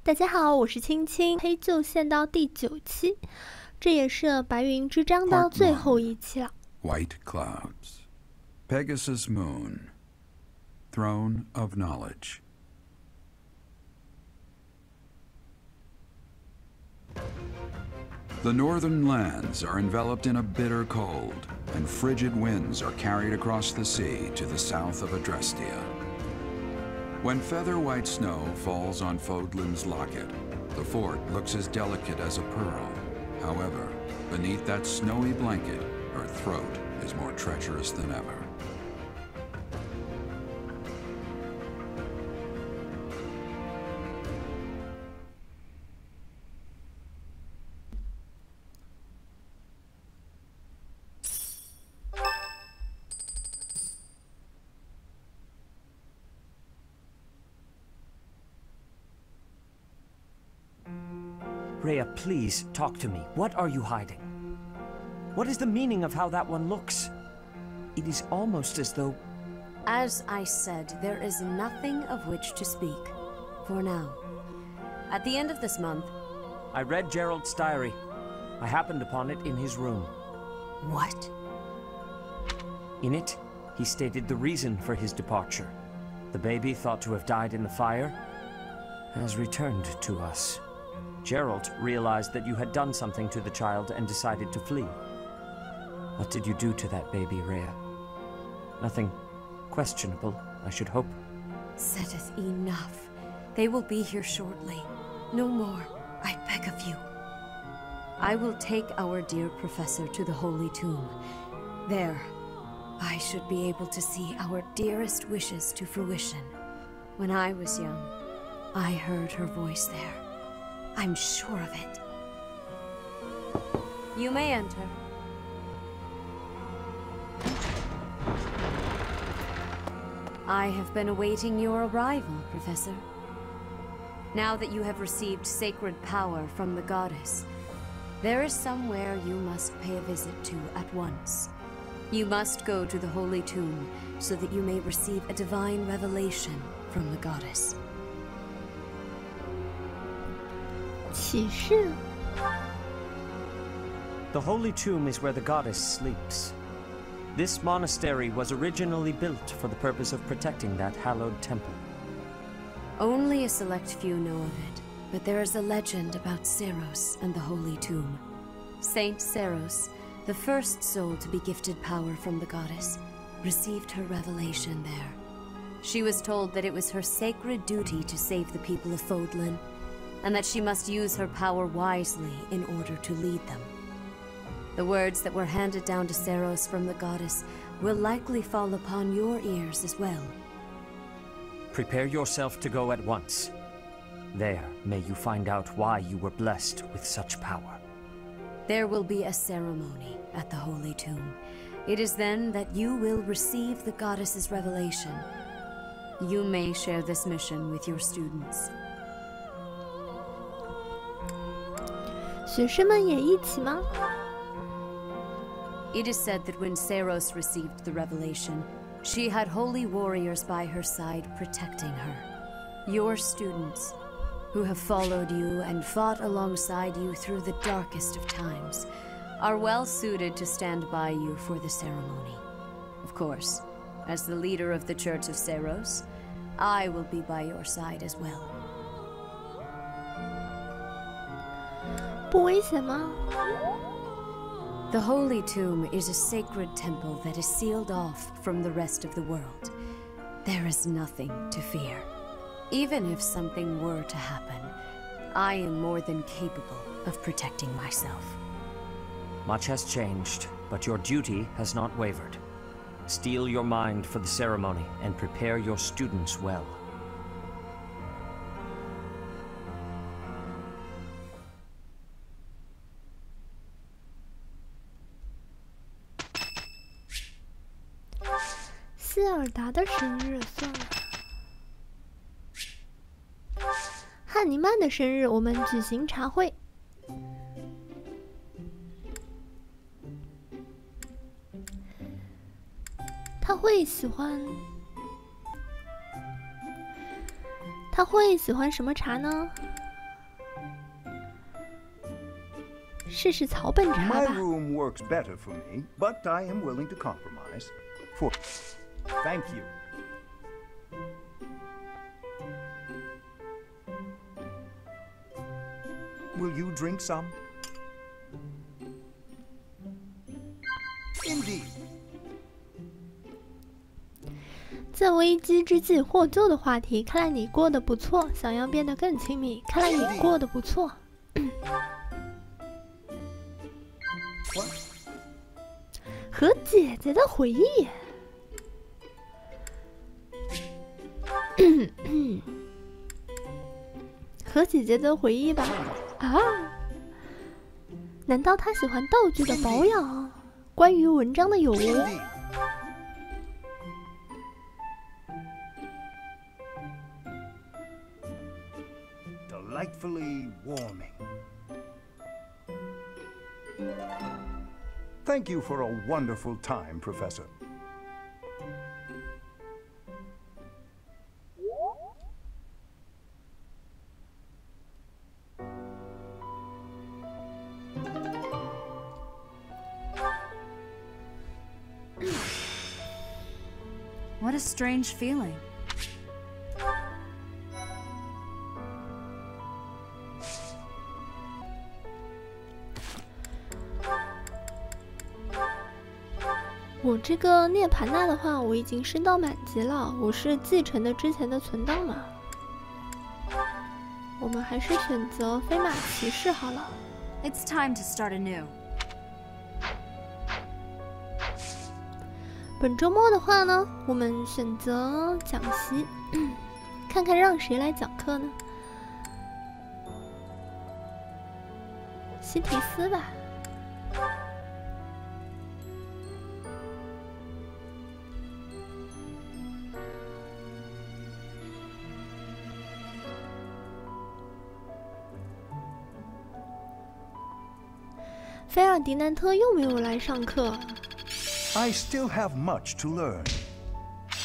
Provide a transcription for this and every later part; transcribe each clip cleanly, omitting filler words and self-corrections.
大家好，我是青青，黑就线到第9期，这也是白云之章的最后一期了。White clouds, Pegasus moon, throne of knowledge. The northern lands are enveloped in a bitter cold, and frigid winds are carried across the sea to the south of Adrestia. When feather white snow falls on Fodlan's locket, the fort looks as delicate as a pearl. However, beneath that snowy blanket, her throat is more treacherous than ever. Rhea, please, talk to me. What are you hiding? What is the meaning of how that one looks? It is almost as though... As I said, there is nothing of which to speak. For now. At the end of this month... I read Gerald's diary. I happened upon it in his room. What? In it, he stated the reason for his departure. The baby, thought to have died in the fire, has returned to us. Gerald realized that you had done something to the child and decided to flee. What did you do to that baby, Rhea? Nothing questionable, I should hope. Saideth enough. They will be here shortly. No more, I beg of you. I will take our dear professor to the Holy Tomb. There, I should be able to see our dearest wishes to fruition. When I was young, I heard her voice there. I'm sure of it. You may enter. I have been awaiting your arrival, Professor. Now that you have received sacred power from the goddess, there is somewhere you must pay a visit to at once. You must go to the Holy Tomb so that you may receive a divine revelation from the goddess. 启示 The Holy Tomb is where the goddess sleeps. This monastery was originally built for the purpose of protecting that hallowed temple. Only a select few know of it, but there is a legend about Seros and the Holy Tomb. Saint Seros, the first soul to be gifted power from the goddess, received her revelation there. She was told that it was her sacred duty to save the people of Fodlan, and that she must use her power wisely in order to lead them. The words that were handed down to Seros from the goddess will likely fall upon your ears as well. Prepare yourself to go at once. There, may you find out why you were blessed with such power. There will be a ceremony at the Holy Tomb. It is then that you will receive the goddess's revelation. You may share this mission with your students. 学生们也一起吗？ It is said that when Seros received the revelation, she had holy warriors by her side protecting her. Your students, who have followed you and fought alongside you through the darkest of times, are well suited to stand by you for the ceremony. Of course, as the leader of the Church of Seros, I will be by your side as well. 不危险吗？ The Holy Tomb is a sacred temple that is sealed off from the rest of the world. There is nothing to fear. Even if something were to happen, I am more than capable of protecting myself. Much has changed, but your duty has not wavered. Steel your mind for the ceremony and prepare your students well.《希尔达的生日算了。汉尼曼的生日，我们举行茶会。他会喜欢什么茶呢？试试草本茶 My 吧。 room works better for me, but I am willing to compromise. Thank you. Will you drink some? Indeed. 在危机之际获救的话题，看来你过得不错。想要变得更亲密，看来你过得不错。和姐姐的回忆。和姐姐的回忆吧。啊？难道他喜欢道具的保养？关于文章的有无？ Indeed. Delightfully warming. Thank you for a wonderful time, Professor. What a strange feeling. "我这个涅盘纳的话，我已经升到满级了。我是继承的之前的存档嘛。我们还是选择飞马骑士好了。 It's time to start anew. 本周末的话呢，我们选择讲习，看看让谁来讲课呢？西提斯吧。菲尔迪南特又没有来上课。 I still have much to learn.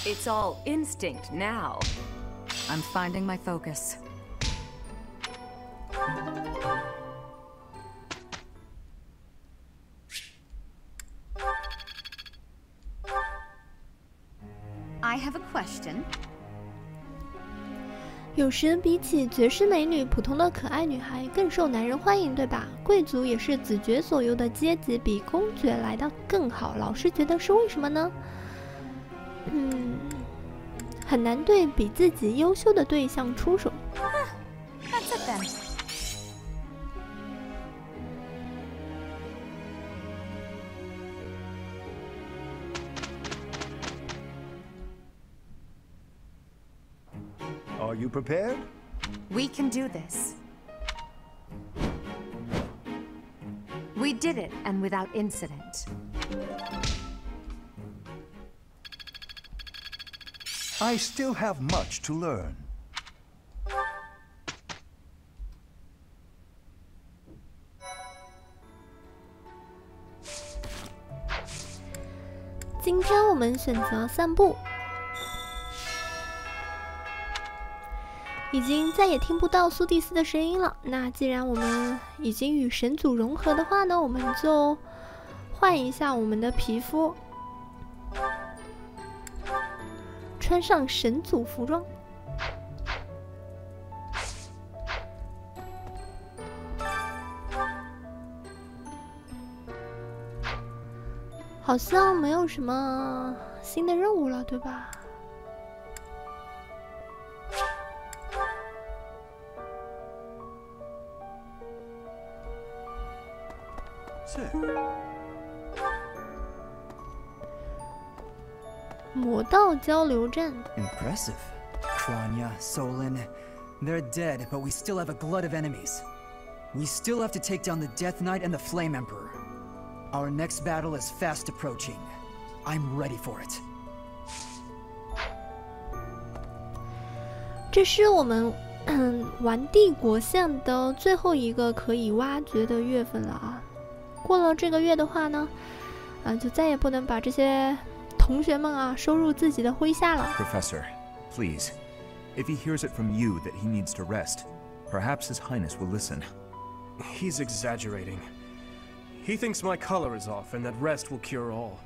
It's all instinct now. I'm finding my focus. I have a question. 有时比起绝世美女，普通的可爱女孩更受男人欢迎，对吧？贵族也是子爵左右的阶级，比公爵来的更好。老师觉得是为什么呢？很难对比自己优秀的对象出手。That's it then. Are you prepared? We can do this. We did it, and without incident. I still have much to learn. 今天我们选择散步。 已经再也听不到苏蒂斯的声音了。那既然我们已经与神族融合的话呢，我们就换一下我们的皮肤，穿上神族服装。好像没有什么新的任务了，对吧？ 魔道交流站。 Impressive. Tranya, Solon, they're dead, but we still have a glut of enemies. We still have to take down the Death Knight and the Flame Emperor. Our next battle is fast approaching. I'm ready for it. 这是我们玩帝国线的最后一个可以挖掘的月份了啊！过了这个月的话呢，就再也不能把这些同学们啊收入自己的麾下了。 Professor, please, if he hears it from you that he needs to rest, perhaps His Highness will listen. He's exaggerating. He thinks my color is off and that rest will cure all.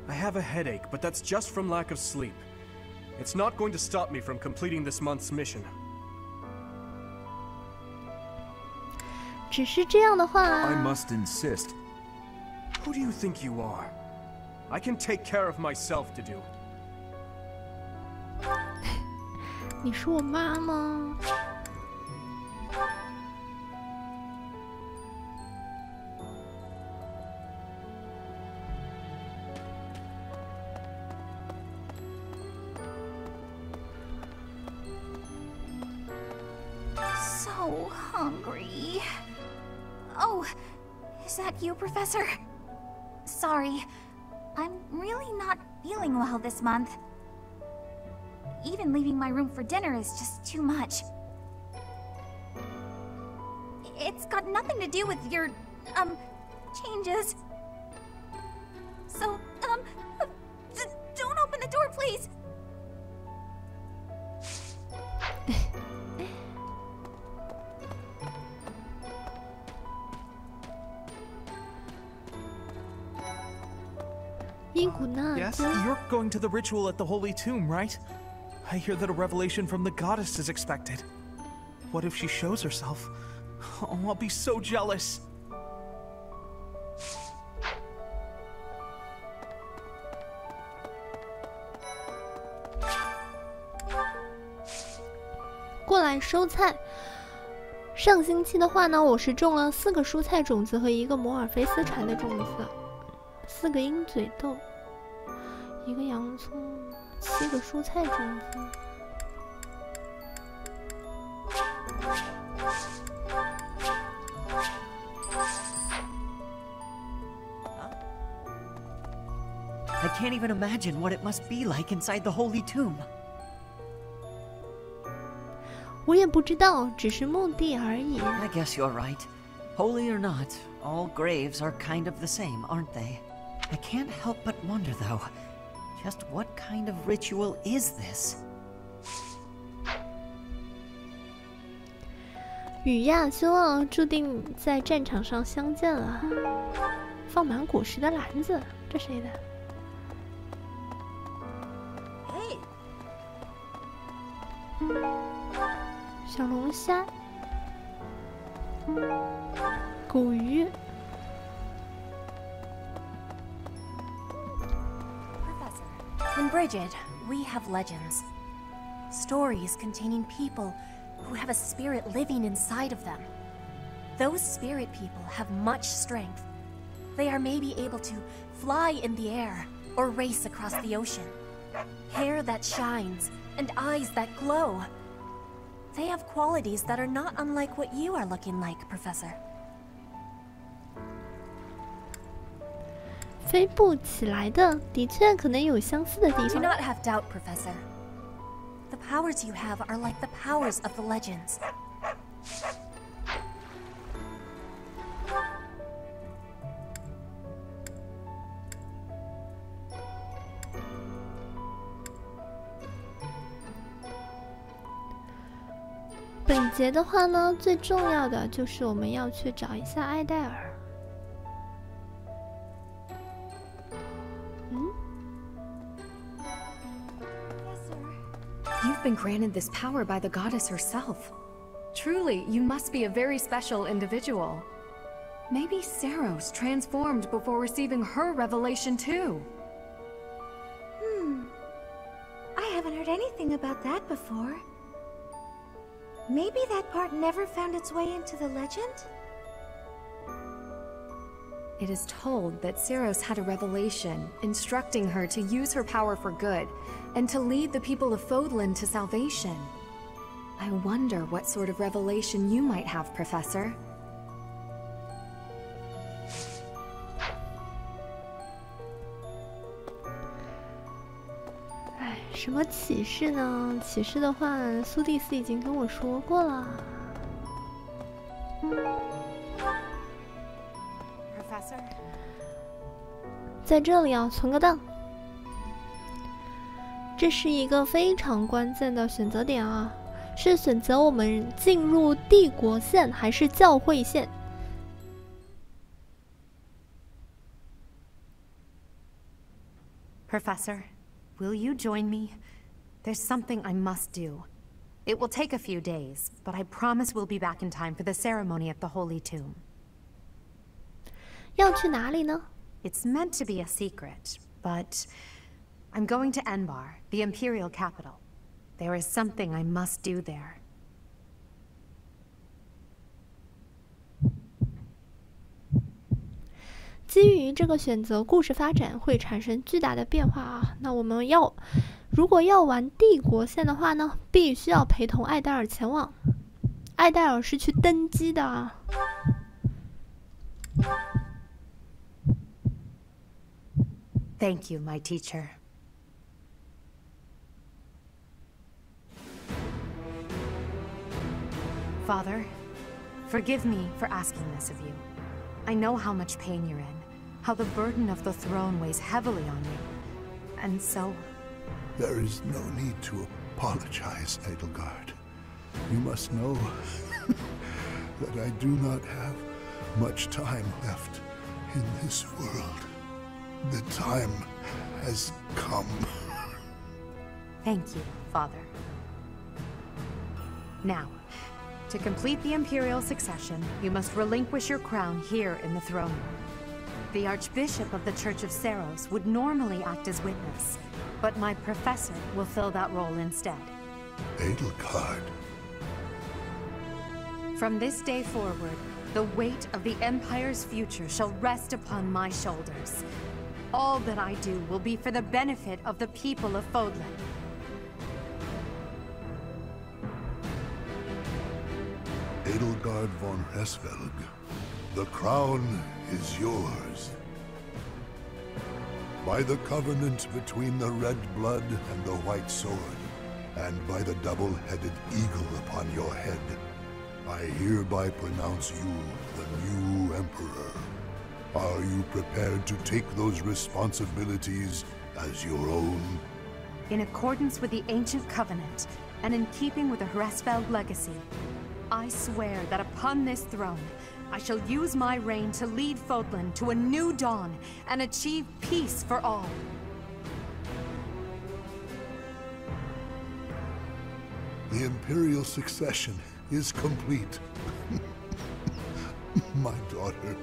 I have a headache, but that's just from lack of sleep. It's not going to stop me from completing this month's mission. 只是这样的话 I must insist. Who do you think you are? I can take care of myself to do. 你是我妈吗？ So hungry. Oh, is that you, Professor? Sorry, I'm really not feeling well this month. Even leaving my room for dinner is just too much. It's got nothing to do with your, changes. So, don't open the door, please! 伊古纳 Yes, you're going to the ritual at the Holy Tomb, right? I hear that a revelation from the goddess is expected. What if she shows herself? Oh, I'll be so jealous. 过来收菜。上星期的话呢，我是种了4个蔬菜种子和1个摩尔菲斯蝉的种子，4个鹰嘴豆，1个洋葱，7个蔬菜种子。I can't even imagine what it must be like inside the Holy Tomb. 我也不知道，只是墓地而已。I guess you're right. Holy or not, all graves are kind of the same, aren't they? I can't help but wonder, though, just what kind of ritual is this? 与亚修啊，注定在战场上相见了。放满果实的篮子，这谁的？ 小龙虾，狗鱼。 Professor, in Brigid, we have legends. Stories containing people who have a spirit living inside of them. Those spirit people have much strength. They are maybe able to fly in the air or race across the ocean. Hair that shines and eyes that glow. They have qualities that are not unlike what you are looking like, Professor. 飞不起来的，的确可能有相似的地 Do 方。 not have doubt, Professor. The powers you have are like the powers of the legends. 本节的话呢，最重要的就是我们要去找一下艾黛尔。You've been granted this power by the goddess herself. Truly, you must be a very special individual. Maybe Saros transformed before receiving her revelation too. I haven't heard anything about that before. Maybe that part never found its way into the legend? It is told that Saros had a revelation, instructing her to use her power for good, and to lead the people of Fodlan to salvation. I wonder what sort of revelation you might have, Professor. 什么启示呢？启示的话，苏蒂斯已经跟我说过了。Professor? 在这里啊，存个档。这是一个非常关键的选择点啊，是选择我们进入帝国线还是教会线？ Professor, will you join me? There's something I must do. It will take a few days, but I promise we'll be back in time for the ceremony at the Holy Tomb. 要去哪里呢？ It's meant to be a secret, but I'm going to Enbar, the Imperial capital. There is something I must do there. 基于这个选择，故事发展会产生巨大的变化啊！那我们如果要玩帝国线的话呢，必须要陪同艾戴尔前往。艾戴尔是去登基的啊。Thank you, my teacher. Father, forgive me for asking this of you. I know how much pain you're in, how the burden of the throne weighs heavily on you. And so... There is no need to apologize, Edelgard. You must know that I do not have much time left in this world. The time has come. Thank you, Father. Now, to complete the Imperial succession, you must relinquish your crown here in the throne room. The Archbishop of the Church of Seiros would normally act as witness, but my professor will fill that role instead. Edelgard. From this day forward, the weight of the Empire's future shall rest upon my shoulders. All that I do will be for the benefit of the people of Fodlan. Edelgard von Hesvelg, the crown is yours. By the covenant between the red blood and the white sword, and by the double-headed eagle upon your head, I hereby pronounce you the new Emperor. Are you prepared to take those responsibilities as your own? In accordance with the ancient covenant, and in keeping with the Hresfeld legacy, I swear that upon this throne, I shall use my reign to lead Fodlan to a new dawn and achieve peace for all. The Imperial succession is complete. My daughter,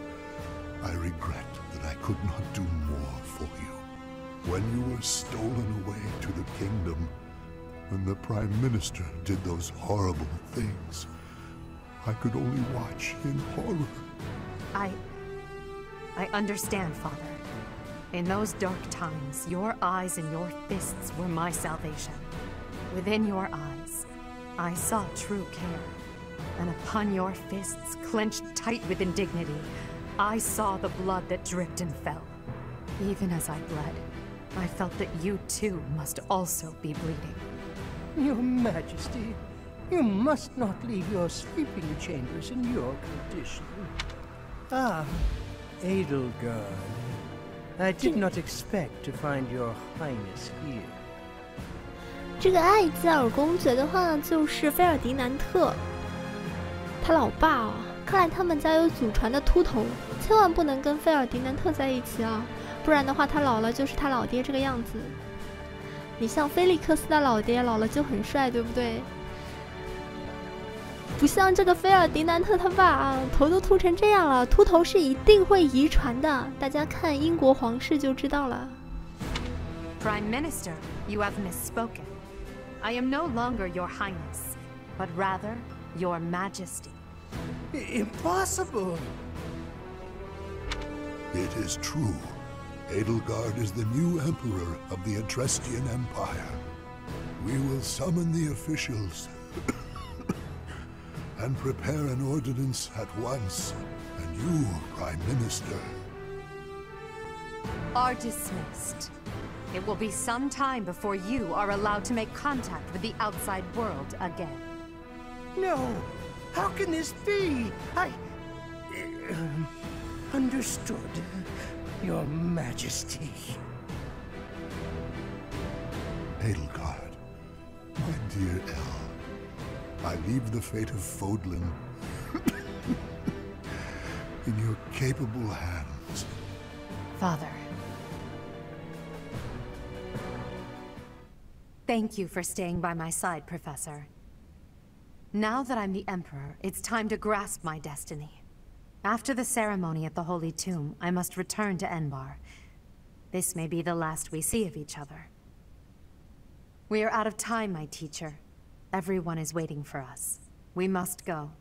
I regret that I could not do more for you. When you were stolen away to the kingdom, when the Prime Minister did those horrible things, I could only watch in horror. I understand, Father. In those dark times, your eyes and your fists were my salvation. Within your eyes, I saw true care. And upon your fists, clenched tight with indignity, I saw the blood that dripped and fell. Even as I bled, I felt that you too must also be bleeding. Your Majesty, you must not leave your sleeping chambers in your condition. Ah, Edelgard. I did not expect to find your highness here. 这个艾吉尔公爵的话，就是菲尔迪南特，他老爸啊。看来他们家有祖传的秃头，千万不能跟菲尔迪南特在一起啊，不然的话，他老了就是他老爹这个样子。你像菲利克斯的老爹，老了就很帅，对不对？不像这个菲尔迪南特他爸啊，头都秃成这样了，秃头是一定会遗传的，大家看英国皇室就知道了。Prime Minister, you have misspoken. I am no longer your highness, but rather your majesty. Impossible! It is true. Edelgard is the new emperor of the Adrestian Empire. We will summon the officials and prepare an ordinance at once. And you, Prime Minister, are dismissed. It will be some time before you are allowed to make contact with the outside world again. No! How can this be? Understood, Your Majesty. Edelgard, my dear El, I leave the fate of Fodlan in your capable hands. Father. Thank you for staying by my side, Professor. Now that I'm the Emperor, it's time to grasp my destiny. After the ceremony at the Holy Tomb, I must return to Enbar. This may be the last we see of each other. We are out of time, my teacher. Everyone is waiting for us. We must go.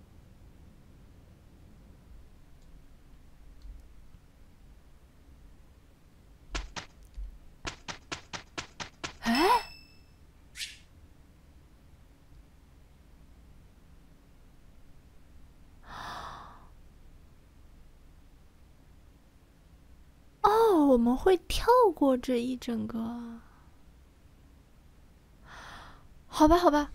Huh?哦，我们会跳过这一整个。好吧，好吧，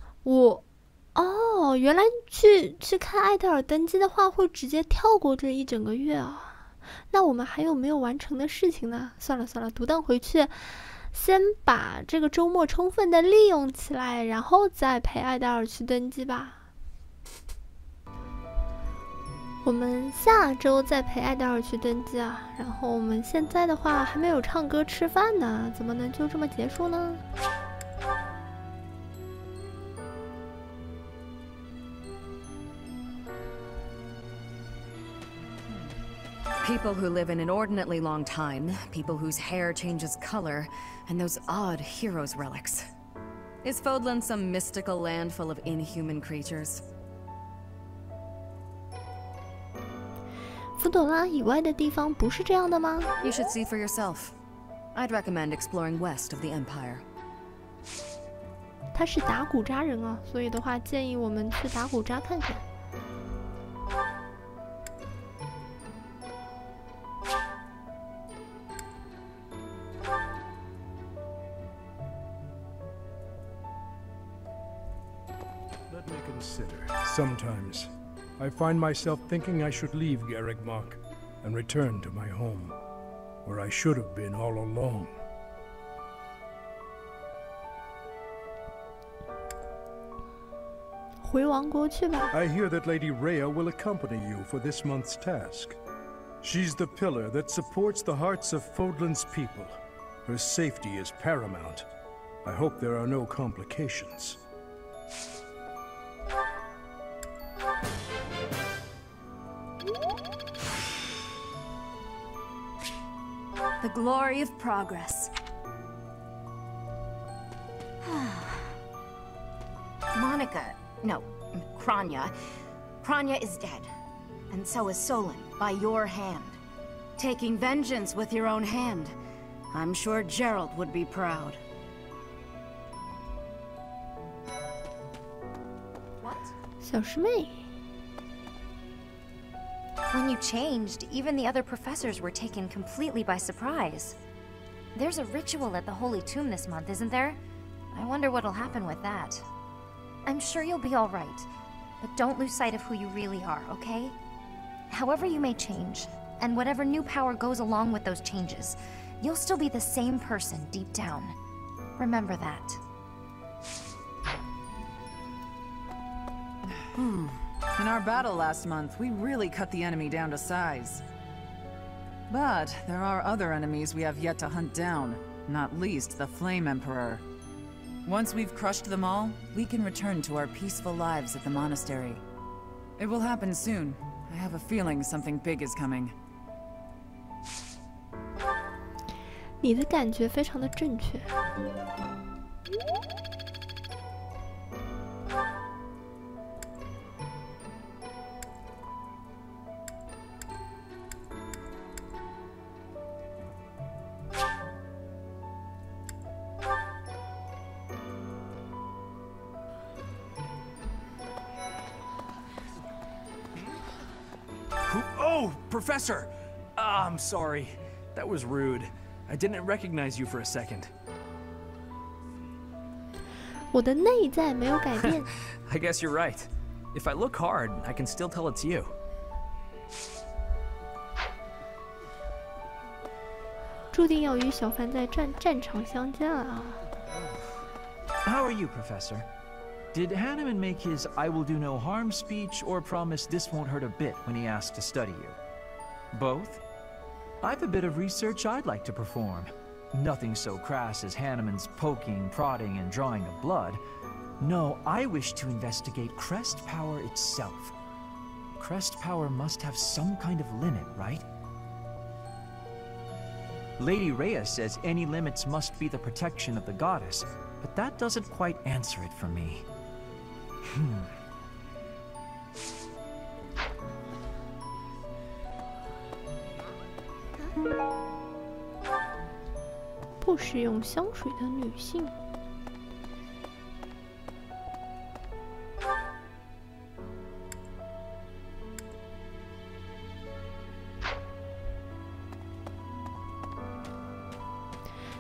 哦，原来去看艾德尔登基的话，会直接跳过这一整个月啊。那我们还有没有完成的事情呢？算了算了，独当回去，先把这个周末充分的利用起来，然后再陪艾德尔去登基吧。我们下周再陪艾德尔去登基啊。然后我们现在的话还没有唱歌吃饭呢，怎么能就这么结束呢？ People who live an inordinately long time, people whose hair changes color, and those odd heroes' relics. Is Fodlan some mystical land full of inhuman creatures? 弗朵拉以外的地方不是这样的吗？ You should see for yourself. I'd recommend exploring west of the Empire. 他是打古扎人啊，所以的话建议我们去打古扎看看。 Let me consider. Sometimes, I find myself thinking I should leave Garrigmach and return to my home, where I should have been all along. I hear that Lady Rhea will accompany you for this month's task. She's the pillar that supports the hearts of Fodlan's people. Her safety is paramount. I hope there are no complications. The glory of progress. Monica, no, Kranya. Kranya is dead. And so is Solon, by your hand. Taking vengeance with your own hand. I'm sure Gerald would be proud. What? 小师妹。 When you changed, even the other professors were taken completely by surprise. There's a ritual at the Holy Tomb this month, isn't there? I wonder what'll happen with that. I'm sure you'll be all right, but don't lose sight of who you really are, okay? However you may change, and whatever new power goes along with those changes, you'll still be the same person deep down. Remember that. In our battle last month, we really cut the enemy down to size. But there are other enemies we have yet to hunt down, not least the Flame Emperor. Once we've crushed them all, we can return to our peaceful lives at the monastery. It will happen soon. I have a feeling something big is coming. 你的感觉非常的正确。 Oh, Professor! I'm sorry. That was rude. I didn't recognize you for a second. 我的内在没有改变。 I guess you're right. If I look hard, I can still tell it's you. 注定要与小凡在战场相见啊！ How are you, Professor? Did Hanneman make his I will do no harm speech or promise this won't hurt a bit when he asked to study you? Both? I've a bit of research I'd like to perform. Nothing so crass as Hanneman's poking, prodding, and drawing of blood. No, I wish to investigate crest power itself. Crest power must have some kind of limit, right? Lady Rhea says any limits must be the protection of the goddess, but that doesn't quite answer it for me. 不使用香水的女性。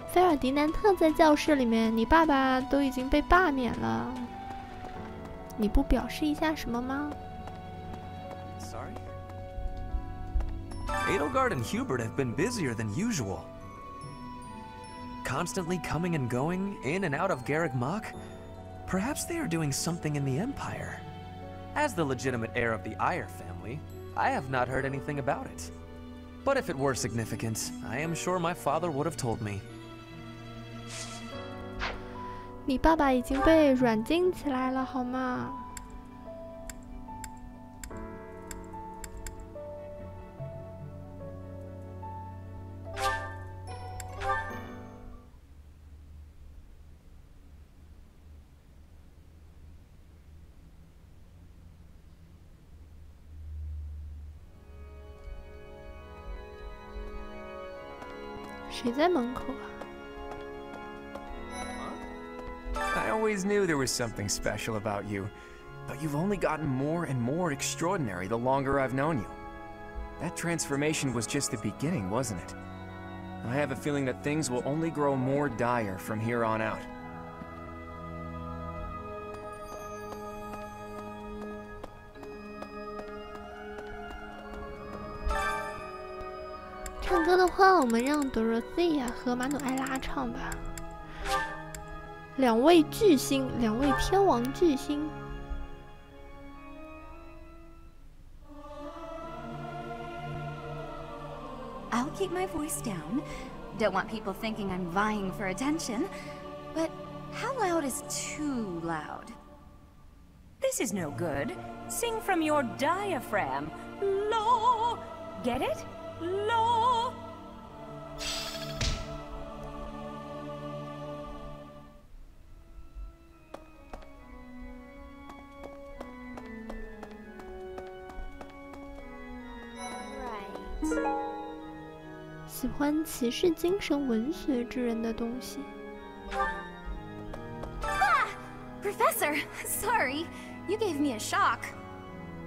菲尔迪南特在教室里面，你爸爸都已经被罢免了，你不表示一下什么吗？ Sorry? Edelgard and Hubert have been busier than usual. Constantly coming and going, in and out of Garreg Mach. Perhaps they are doing something in the Empire. As the legitimate heir of the Eyre family, I have not heard anything about it. But if it were significant, I am sure my father would have told me. 你爸爸已经被软禁起来了，好吗？谁在门口啊？ I always knew there was something special about you, but you've only gotten more and more extraordinary the longer I've known you. That transformation was just the beginning, wasn't it? I have a feeling that things will only grow more dire from here on out. 唱歌的话，我们让 Dorothea 和马努埃拉唱吧。 两位巨星，两位天王巨星。I'll keep my voice down. Don't want people thinking I'm vying for attention. But how loud is too loud? This is no good. Sing from your diaphragm. Law. Get it? Law. Right. 喜欢骑士精神文学之人的东西。 Ah! Professor, sorry. You gave me a shock.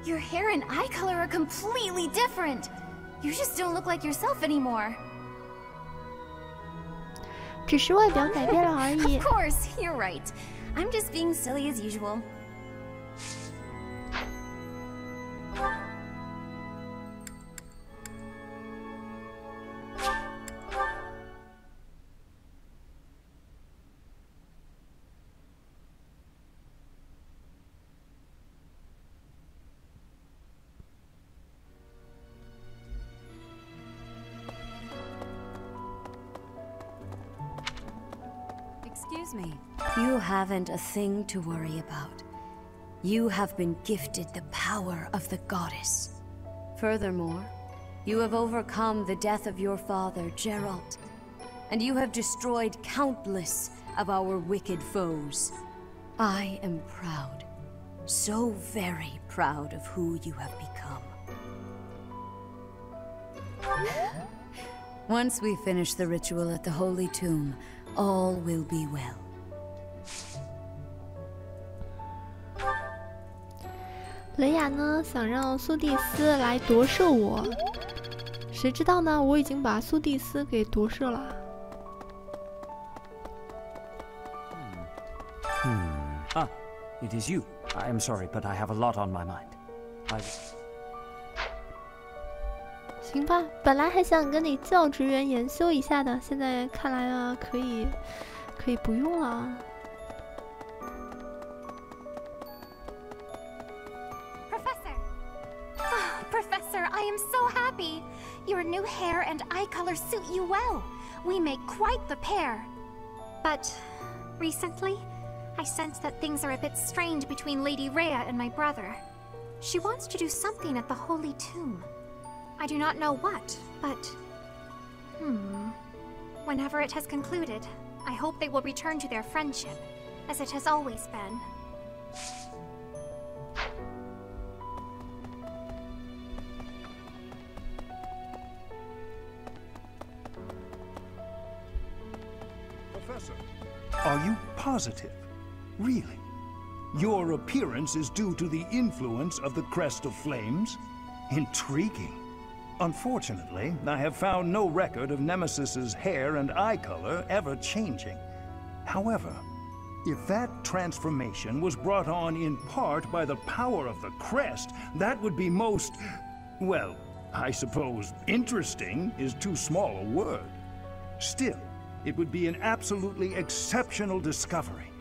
Your hair and eye color are completely different. You just don't look like yourself anymore. 只是外表改变了而已。 Of course, you're right. I'm just being silly as usual. Excuse me. You haven't a thing to worry about. You have been gifted the power of the goddess. Furthermore, you have overcome the death of your father, Geralt, and you have destroyed countless of our wicked foes. I am proud, so very proud of who you have become. Once we finish the ritual at the Holy Tomb, all will be well. 雷雅呢，想让苏蒂斯来夺舍我，谁知道呢？我已经把苏蒂斯给夺舍了。Ah, it is you. I am sorry, but I have a lot on my mind. 行吧，本来还想跟你教职员研修一下的，现在看来啊，可以不用了。 Professor, I am so happy. Your new hair and eye color suit you well. We make quite the pair. But recently, I sense that things are a bit strained between Lady Rhea and my brother. She wants to do something at the Holy Tomb. I do not know what, but... Whenever it has concluded, I hope they will return to their friendship, as it has always been. Professor, are you positive? Really? Your appearance is due to the influence of the Crest of Flames? Intriguing. Unfortunately, I have found no record of Nemesis's hair and eye color ever changing. However, if that transformation was brought on in part by the power of the crest, that would be most, well, I suppose interesting is too small a word. Still, it would be an absolutely exceptional discovery.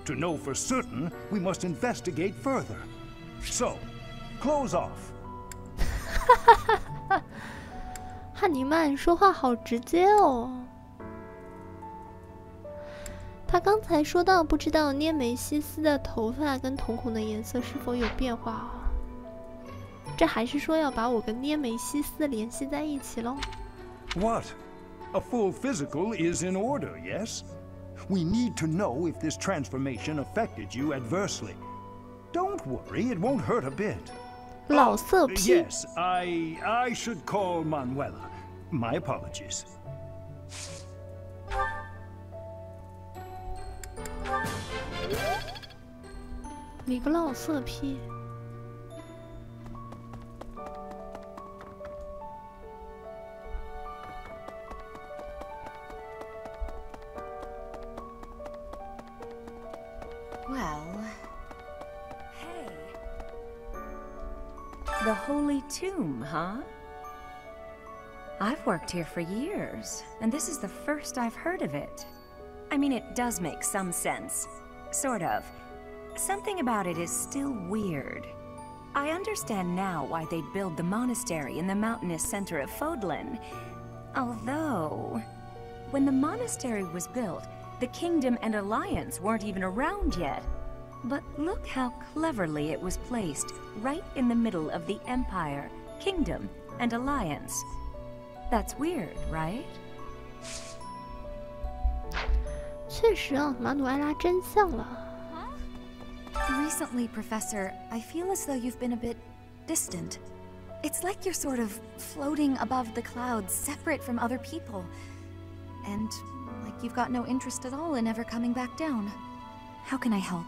To know for certain, we must investigate further. So, close off. 汉尼曼说话好直接哦。他刚才说到，不知道涅梅西斯的头发跟瞳孔的颜色是否有变化啊？这还是说要把我跟涅梅西斯联系在一起喽 What? A full physical is in order, yes? We need to know if this transformation affected you adversely. Don't worry, it won't hurt a bit. 老色批。 Yes, I should call Manuela. My apologies. 你个老色批。Well... Hey. The Holy Tomb, huh? I've worked here for years, and this is the first I've heard of it. I mean, it does make some sense. Sort of. Something about it is still weird. I understand now why they'd build the monastery in the mountainous center of Fodlan. Although, when the monastery was built, the Kingdom and Alliance weren't even around yet. But look how cleverly it was placed, right in the middle of the Empire, Kingdom, and Alliance. That's weird, right? 确实啊，马努埃拉真像了。 Recently, Professor, I feel as though you've been a bit distant. It's like you're sort of floating above the clouds, separate from other people. And like you've got no interest at all in ever coming back down. How can I help?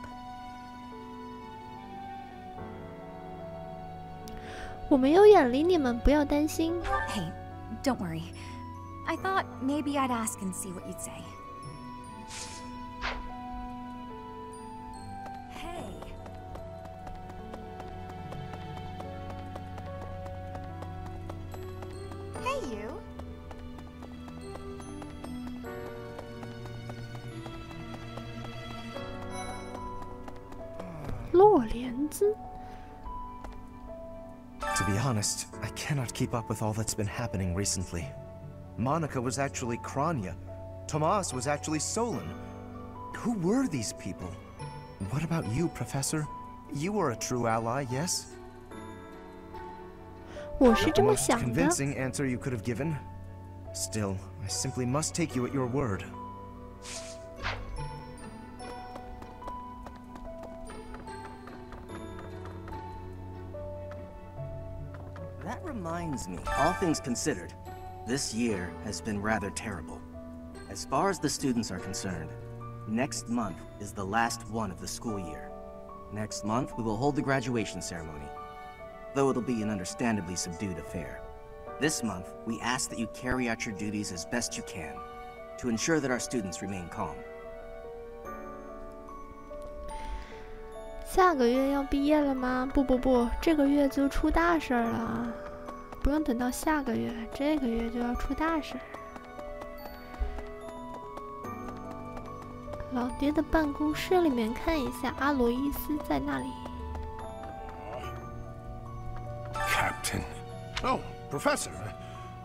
我没有远离你们，不要担心。 Hey, don't worry. I thought maybe I'd ask and see what you'd say. Hey, you. 洛莲兹。 To be honest, I cannot keep up with all that's been happening recently. Monica was actually Kranya. Tomas was actually Solon. Who were these people? What about you, Professor? You were a true ally, yes? 我是这么 Most 想的。 convincing answer you could have given. Still, I simply must take you at your word. That reminds me, all things considered, this year has been rather terrible. As far as the students are concerned, next month is the last one of the school year. Next month, we will hold the graduation ceremony, though it'll be an understandably subdued affair. This month, we ask that you carry out your duties as best you can, to ensure that our students remain calm. 下个月要毕业了吗？不，这个月就出大事儿了，不用等到下个月，这个月就要出大事儿。老爹的办公室里面看一下，阿罗伊斯在那里。 Captain. Oh, Professor.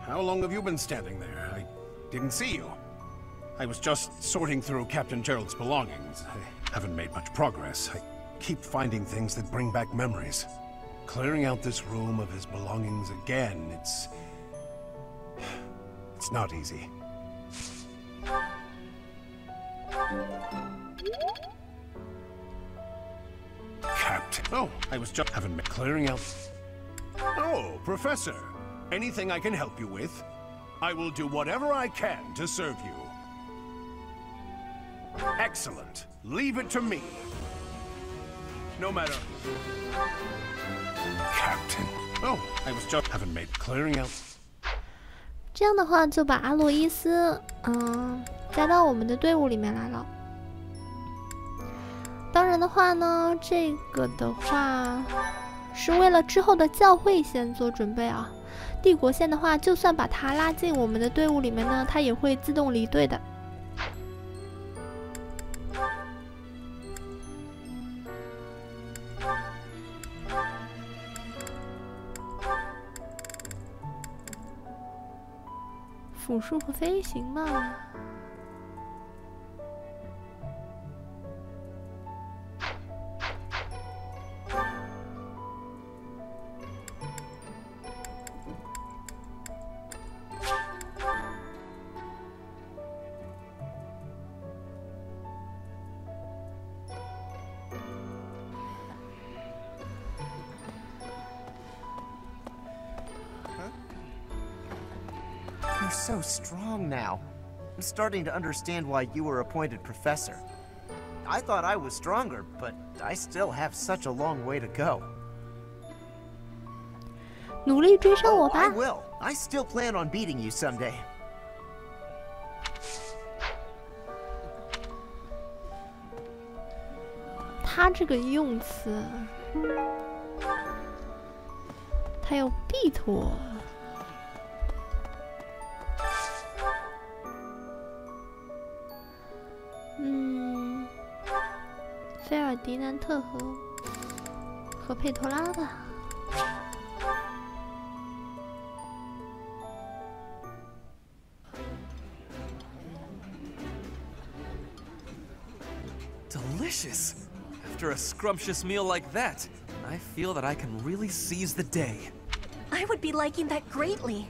How long have you been standing there? I didn't see you. I was just sorting through Captain Gerald's belongings. I haven't made much progress. I keep finding things that bring back memories. Clearing out this room of his belongings again, it's not easy. Captain. Oh, I was just haven't been clearing out. Oh, Professor. Anything I can help you with? I will do whatever I can to serve you. Excellent. Leave it to me. No matter. Captain. Oh, I was just haven't made clearing out. 这样的话，就把阿洛伊斯，加到我们的队伍里面来了。当然的话呢，这个的话是为了之后的教会先做准备啊。帝国线的话，就算把他拉进我们的队伍里面呢，他也会自动离队的。辅助和飞行嘛。You're so strong now. I'm starting to understand why you were appointed professor. I thought I was stronger, but I still have such a long way to go. 努力追上我吧。I will. I still plan on beating you someday. 他这个用词，他要必妥。菲尔迪南特和佩托拉吧。Delicious! After a scrumptious meal like that, I feel that I can really seize the day. I would be liking that greatly.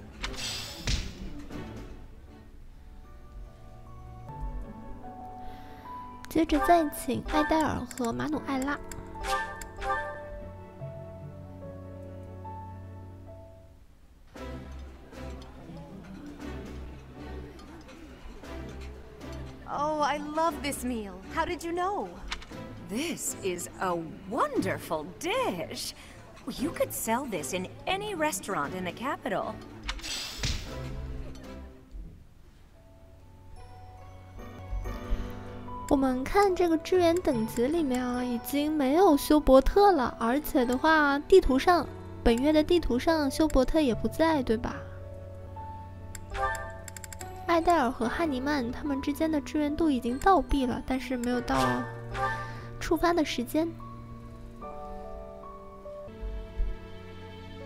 接着再请艾戴尔和马努艾拉。Oh, I love this meal. How did you know? This is a wonderful dish. You could sell this in any restaurant in the capital. 我们看这个支援等级里面啊，已经没有休伯特了，而且的话，地图上本月的地图上休伯特也不在，对吧？艾戴尔和汉尼曼他们之间的支援度已经到币了，但是没有到触发的时间。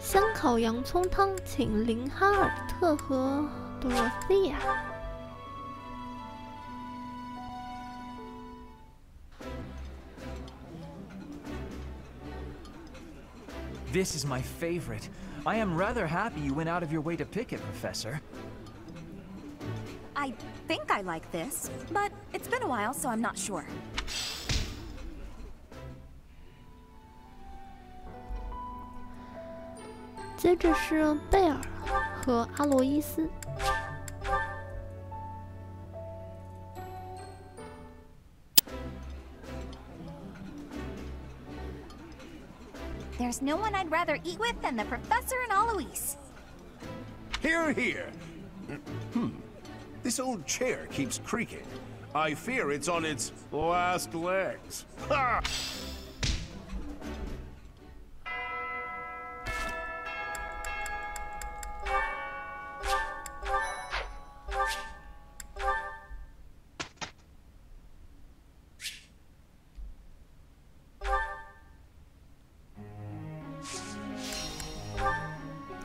香烤洋葱汤，请林哈尔特和多罗西亚。This is my favorite. I am rather happy you went out of your way to pick it, Professor. I think I like this, but it's been a while, so I'm not sure. 接着是贝尔和阿罗伊斯。There's no one I'd rather eat with than the Professor and Alois. Hear, hear. This old chair keeps creaking. I fear it's on its last legs. Ha!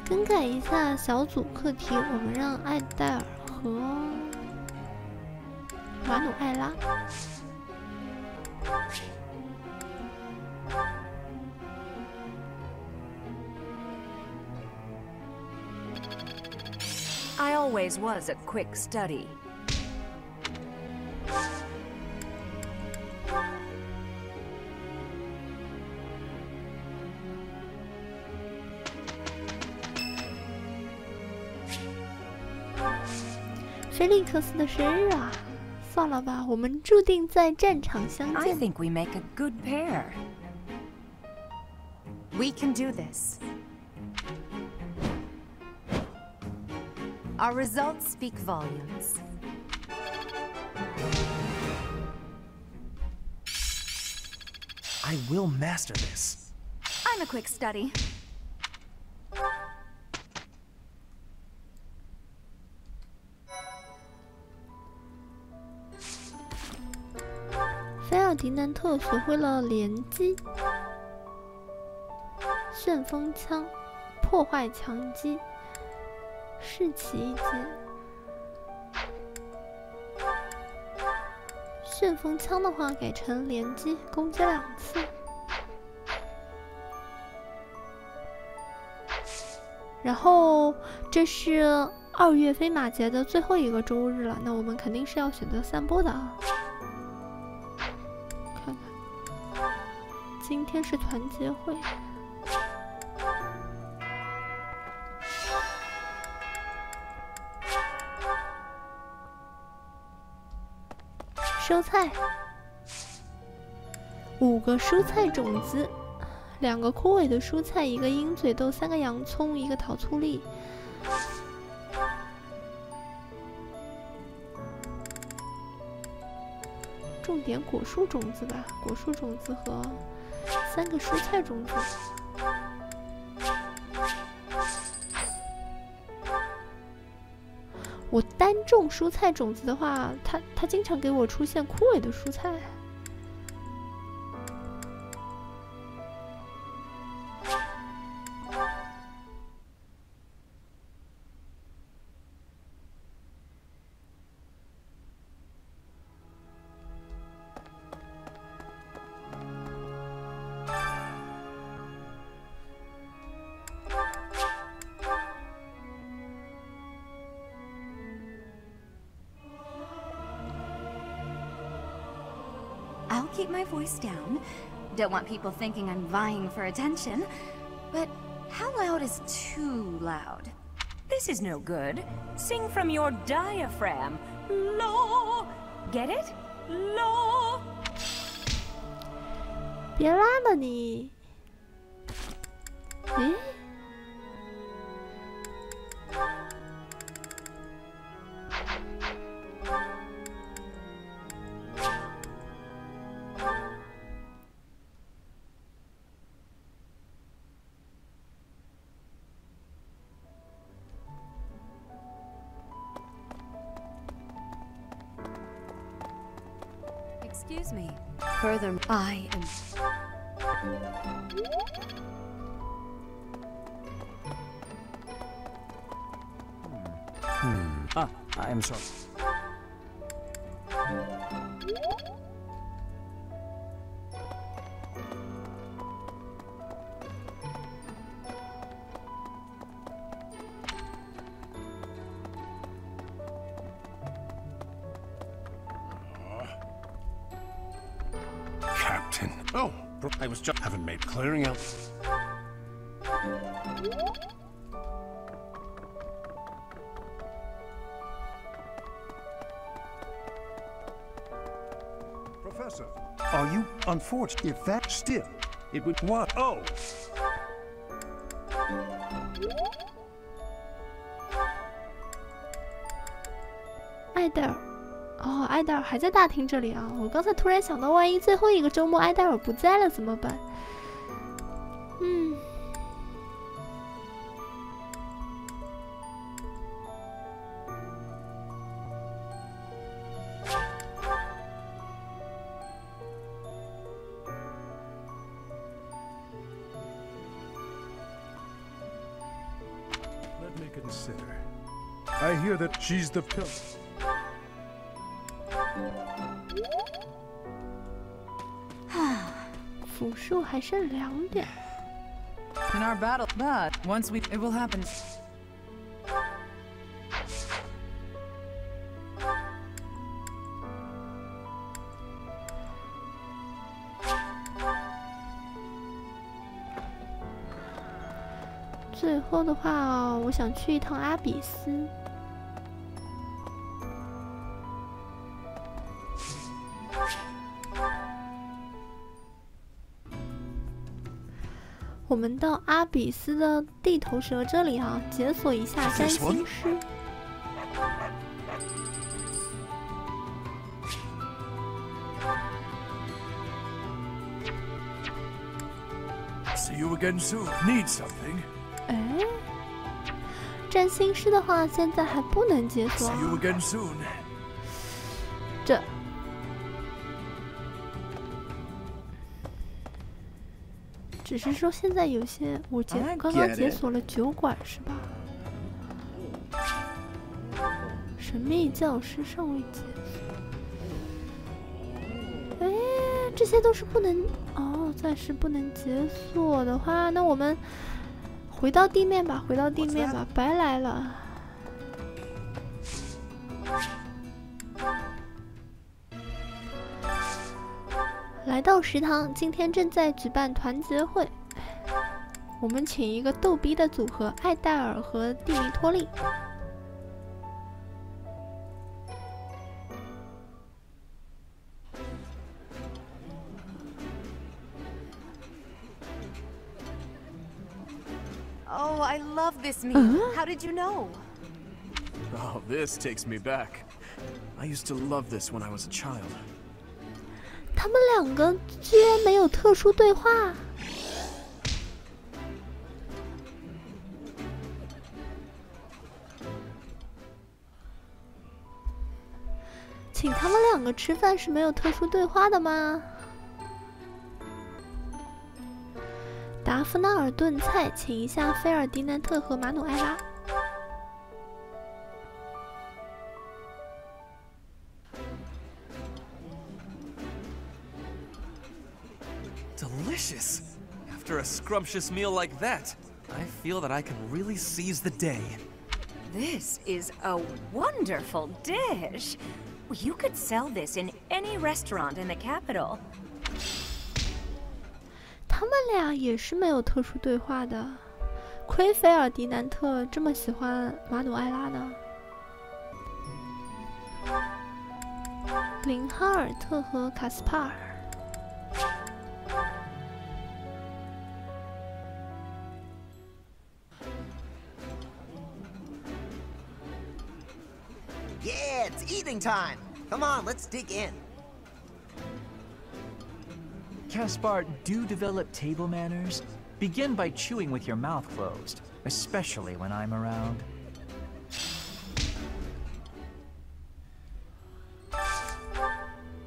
更改一下小组课题，我们让艾戴尔和马努艾拉。I always was a quick study.菲利克斯的生日啊，算了吧，我们注定在战场相见。 I think we make a good pair. We can do this. Our results speak volumes. I will master this. I'm a quick study. 菲尔迪南特学会了连击、旋风枪、破坏强击、士气一击。旋风枪的话改成连击，攻击2次。然后这是2月飞马节的最后一个周日了，那我们肯定是要选择散播的啊。 看看，今天是团结会。收菜，5个蔬菜种子，2个枯萎的蔬菜，1个鹰嘴豆，3个洋葱，1个糖醋栗。种点果树种子吧，果树种子和3个蔬菜种子。我单种蔬菜种子的话，它经常给我出现枯萎的蔬菜。I'll keep my voice down. Don't want people thinking I'm vying for attention. But how loud is too loud? This is no good. Sing from your diaphragm. Lo! Get it? Lo! 别拉了你！诶？ Excuse me. Further, I am... I am sorry. Captain. Oh, I was just haven't made clearing out. Professor, are you unfortunate? If that still, it would what? Oh. 艾戴尔，哦，艾戴尔还在大厅这里啊！我刚才突然想到，万一最后一个周末艾戴尔不在了怎么办？嗯。Let me consider. I hear that she's the pillar. 辅数还剩2点。In our battle, but once it will happen.最后的话，我想去一趟阿比斯。我们到阿比斯的地头蛇这里啊，解锁一下占星师。See you again soon. Need something? 哎，占星师的话，现在还不能解锁。See you again soon. 这。只是说现在有些我刚刚解锁了酒馆是吧？神秘教师尚未解锁。哎，这些都是不能哦，暂时不能解锁的话，那我们回到地面吧，回到地面吧，白来了。来到食堂，今天正在举办团结会，我们请一个逗逼的组合，艾戴尔和蒂米托利。Oh, I love this meal. How did you know? Oh, this takes me back. I used to love this when I was a child. 他们2个居然没有特殊对话。请他们2个吃饭是没有特殊对话的吗？达芙纳尔炖菜，请一下菲尔迪南特和马努埃拉。Delicious! After a scrumptious meal like that, I feel that I can really seize the day. This is a wonderful dish. You could sell this in any restaurant in the capital. 他们俩也是没有特殊对话的，亏菲尔迪南特这么喜欢马努埃拉呢。林哈尔特和卡斯帕尔。Yeah, it's eating time. Come on, let's dig in. Caspar, do develop table manners. Begin by chewing with your mouth closed, especially when I'm around.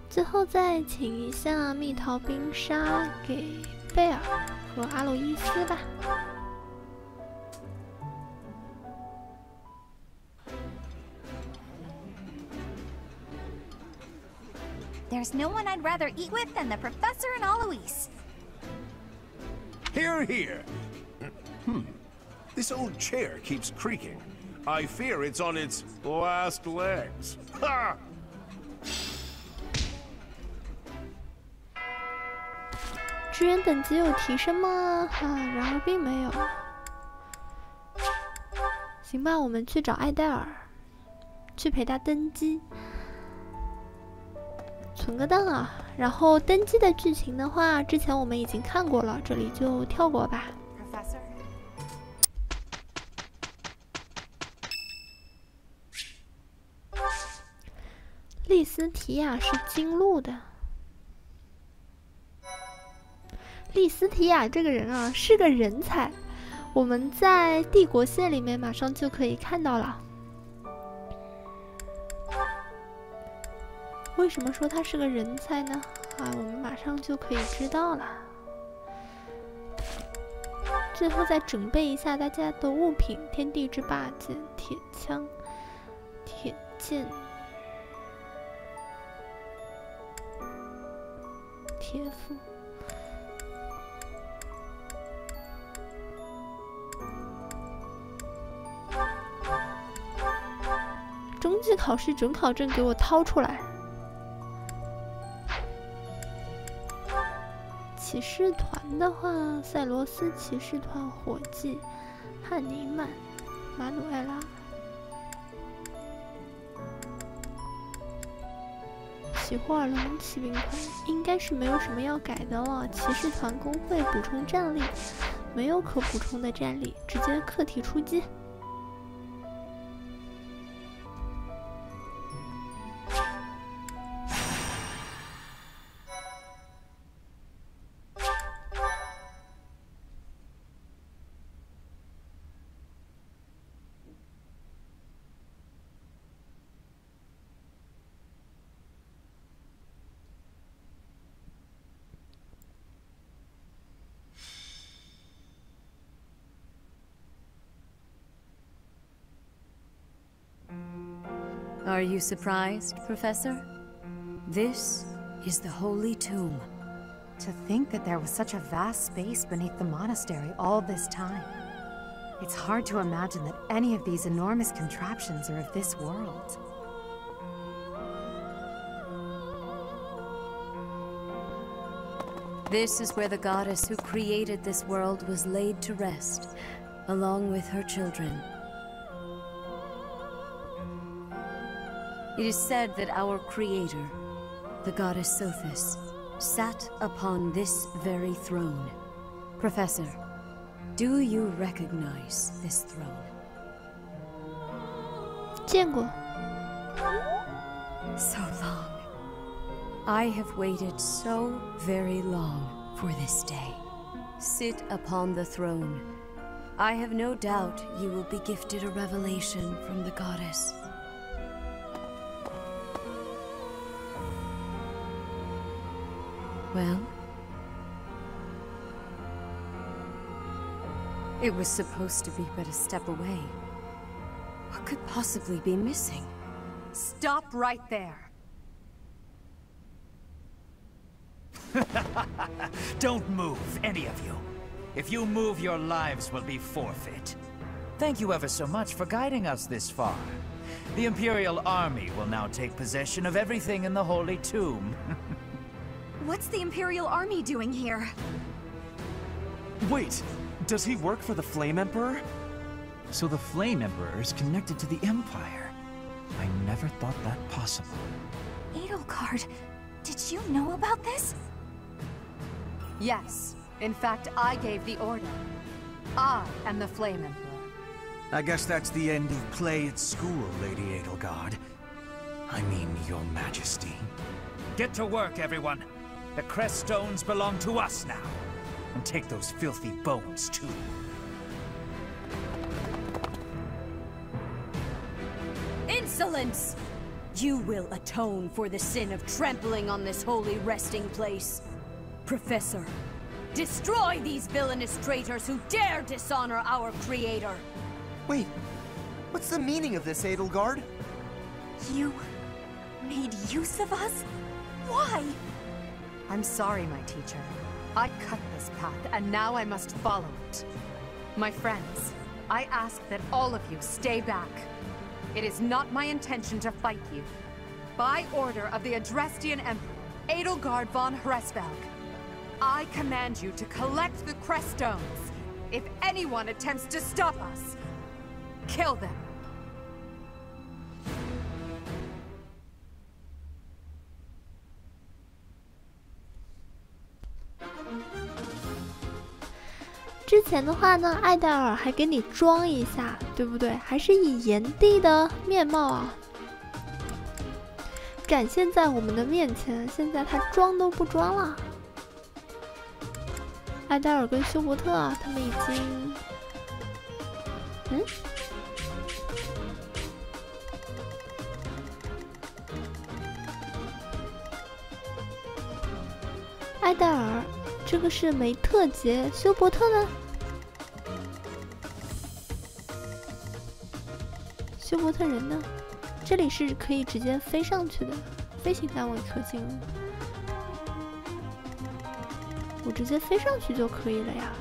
最后再请一下蜜桃冰沙给贝尔和阿洛伊斯吧。There's no one I'd rather eat with than the Professor and Alois. Hear, hear. This old chair keeps creaking. I fear it's on its last legs. Ha! 支援等级有提升吗？然而并没有。行吧，我们去找艾戴尔，去陪他登基。存个档啊，然后登基的剧情的话，之前我们已经看过了，这里就跳过吧。利斯提亚是金鹿的。利斯提亚这个人啊，是个人才，我们在帝国线里面马上就可以看到了。为什么说他是个人才呢？我们马上就可以知道了。最后再准备一下大家的物品：天地之霸剑、铁枪、铁剑、铁斧。中级考试准考证给我掏出来。骑士团的话，塞罗斯骑士团伙计、汉尼曼、马努埃拉。奇霍尔龙骑兵团应该是没有什么要改的了。骑士团工会补充战力，没有可补充的战力，直接课题出击。Are you surprised, Professor? This is the Holy Tomb. To think that there was such a vast space beneath the monastery all this time. It's hard to imagine that any of these enormous contraptions are of this world. This is where the goddess who created this world was laid to rest, along with her children. It is said that our creator, the goddess Sophis, sat upon this very throne. Professor, do you recognize this throne? 见过。 So long. I have waited so very long for this day. Sit upon the throne. I have no doubt you will be gifted a revelation from the goddess. Well? It was supposed to be but a step away. What could possibly be missing? Stop right there! Don't move, any of you. If you move, your lives will be forfeit. Thank you ever so much for guiding us this far. The Imperial Army will now take possession of everything in the Holy Tomb. What's the Imperial Army doing here? Wait, does he work for the Flame Emperor? So the Flame Emperor is connected to the Empire. I never thought that possible. Edelgard, did you know about this? Yes. In fact, I gave the order. I am the Flame Emperor. I guess that's the end of play at school, Lady Edelgard. I mean, Your Majesty. Get to work, everyone. The crest stones belong to us now. And take those filthy bones, too. Insolence! You will atone for the sin of trampling on this holy resting place. Professor, destroy these villainous traitors who dare dishonor our creator! Wait, what's the meaning of this, Edelgard? You made use of us? Why? I'm sorry, my teacher. I cut this path, and now I must follow it. My friends, I ask that all of you stay back. It is not my intention to fight you. By order of the Adrestian Emperor, Edelgard von Hresvelg, I command you to collect the crest stones. If anyone attempts to stop us, kill them. 之前的话呢，艾戴尔还给你装一下，对不对？还是以炎帝的面貌啊，展现在我们的面前。现在他装都不装了。艾戴尔跟休伯特啊，他们已经，艾戴尔。这个是梅特杰，休伯特呢？休伯特人呢？这里是可以直接飞上去的，飞行单位可行。我直接飞上去就可以了呀。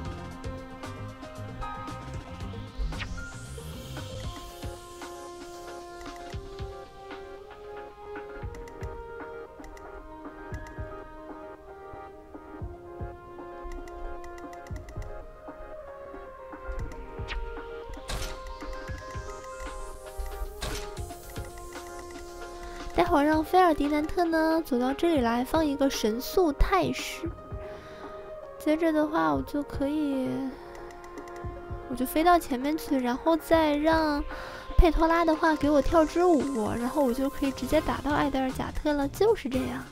待会儿让菲尔迪南特呢走到这里来放一个神速态势，接着的话我就可以，我就飞到前面去，然后再让佩托拉的话给我跳支舞，然后我就可以直接打到艾德尔贾特了，就是这样。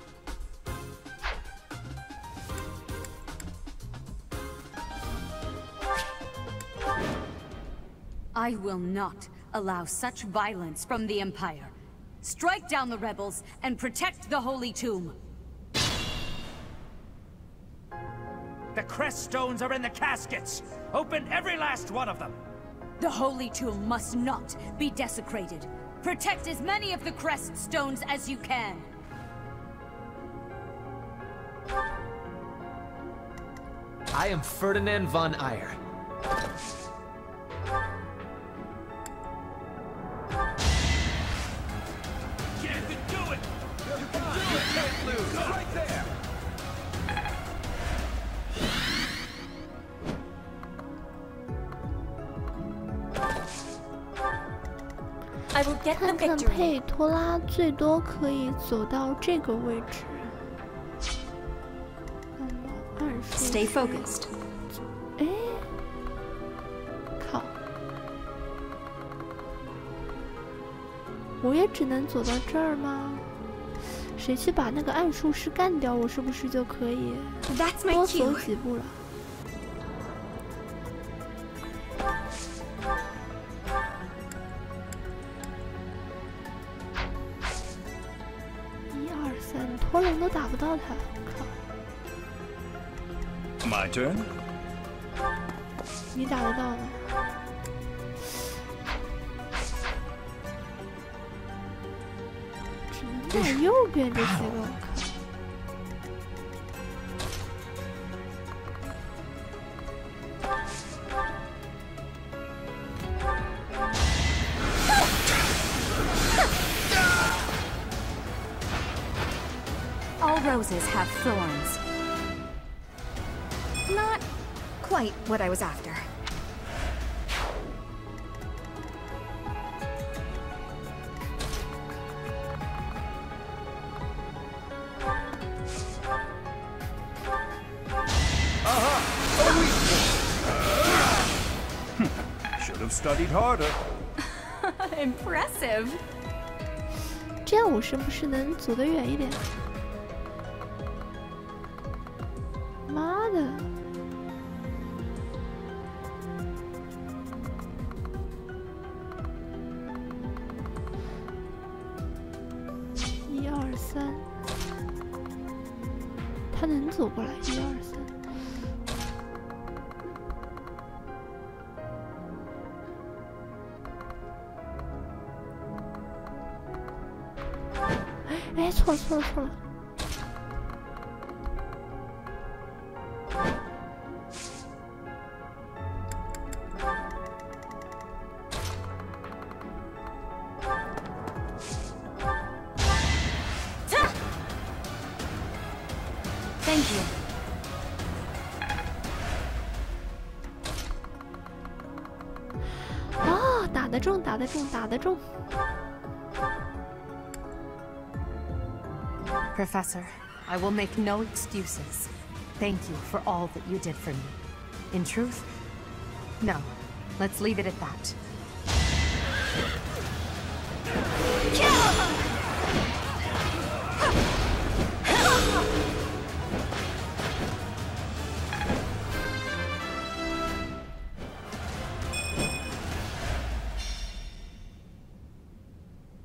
I will not allow such violence from the Empire. Strike down the rebels and protect the Holy Tomb. The crest stones are in the caskets. Open every last one of them. The Holy Tomb must not be desecrated. Protect as many of the crest stones as you can. I am Ferdinand von Eyre. I will get the victory. 看看佩托拉最多可以走到这个位置。Stay focused. 哎，靠！我也只能走到这儿吗？谁去把那个暗术士干掉，我是不是就可以多走几步了？ 拖龙都打不到他，靠！ My turn. 你打得到吗？只能在右边这些个，我看。 All roses have thorns. Not quite what I was after. Should have studied harder. Impressive. 这样我是不是能走得远一点？ 妈的！一二三，他能走过来？一二三，哎，错了错了错了！ Thank you. 哦，打得中，打得中，打得中。 Professor, I will make no excuses. Thank you for all that you did for me. In truth, no. Let's leave it at that.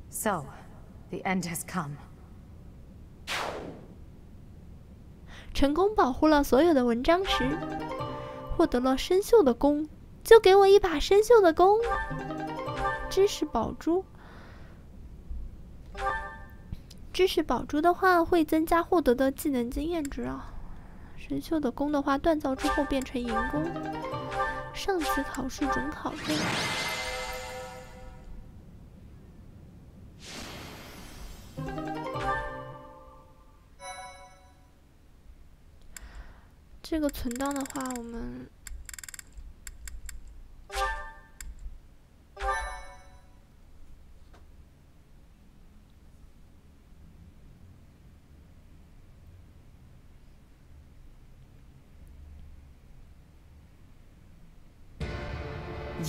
So, the end has come. 成功保护了所有的文章石，获得了生锈的弓，就给我一把生锈的弓。知识宝珠，知识宝珠的话，会增加获得的技能经验值啊。神秀的弓的话，锻造之后变成银弓。上级考试准考证。这个存档的话，我们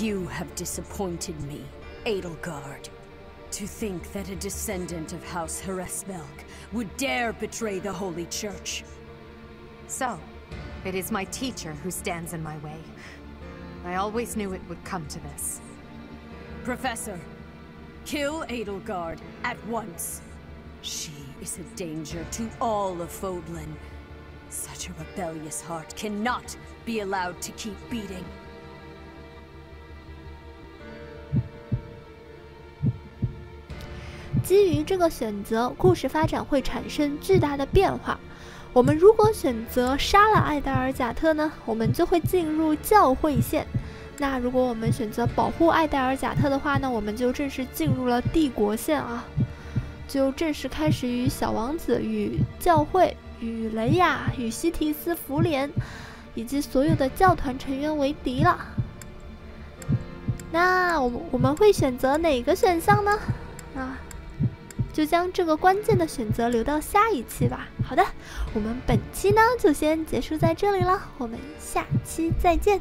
You have disappointed me, Edelgard. To think that a descendant of House Hresmelk would dare betray the Holy Church. So, it is my teacher who stands in my way. I always knew it would come to this. Professor, kill Edelgard at once. She is a danger to all of Fodlan. Such a rebellious heart cannot be allowed to keep beating. 基于这个选择，故事发展会产生巨大的变化。我们如果选择杀了艾达尔贾特呢，我们就会进入教会线。那如果我们选择保护艾达尔贾特的话呢，我们就正式进入了帝国线啊，就正式开始与小王子、与教会、与雷亚、与西提斯福联以及所有的教团成员为敌了。那我们会选择哪个选项呢？就将这个关键的选择留到下一期吧。好的，我们本期呢就先结束在这里了，我们下期再见。